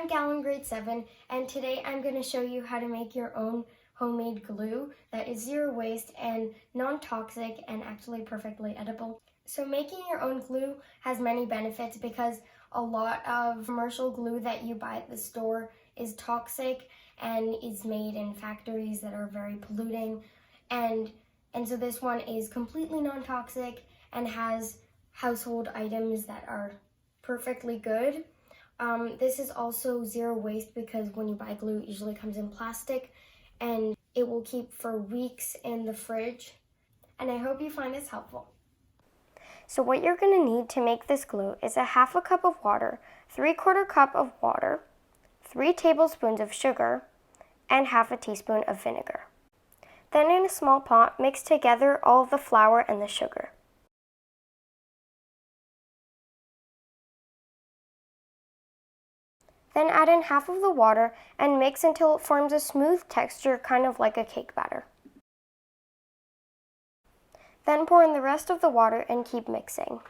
I'm Gal in grade 7, and today I'm going to show you how to make your own homemade glue that is zero waste and non-toxic and actually perfectly edible. So making your own glue has many benefits because a lot of commercial glue that you buy at the store is toxic and is made in factories that are very polluting. And so this one is completely non-toxic and has household items that are perfectly good. This is also zero waste because when you buy glue, it usually comes in plastic and it will keep for weeks in the fridge. And I hope you find this helpful. So what you're going to need to make this glue is a half a cup of water, 3/4 cup of water, 3 tablespoons of sugar, and half a teaspoon of vinegar. Then in a small pot, mix together all of the flour and the sugar. Then add in half of the water and mix until it forms a smooth texture, kind of like a cake batter. Then pour in the rest of the water and keep mixing.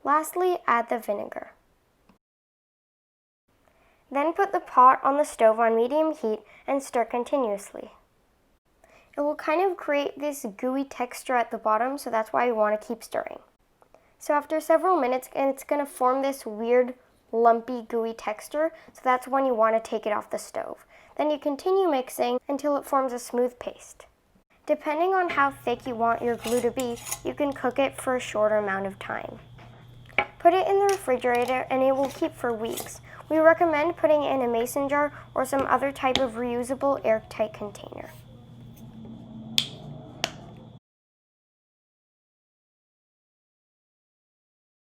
Lastly, add the vinegar. Then put the pot on the stove on medium heat and stir continuously. It will kind of create this gooey texture at the bottom, so that's why you want to keep stirring. So after several minutes, it's going to form this weird, lumpy, gooey texture, so that's when you want to take it off the stove. Then you continue mixing until it forms a smooth paste. Depending on how thick you want your glue to be, you can cook it for a shorter amount of time. Put it in the refrigerator and it will keep for weeks. We recommend putting it in a mason jar or some other type of reusable airtight container.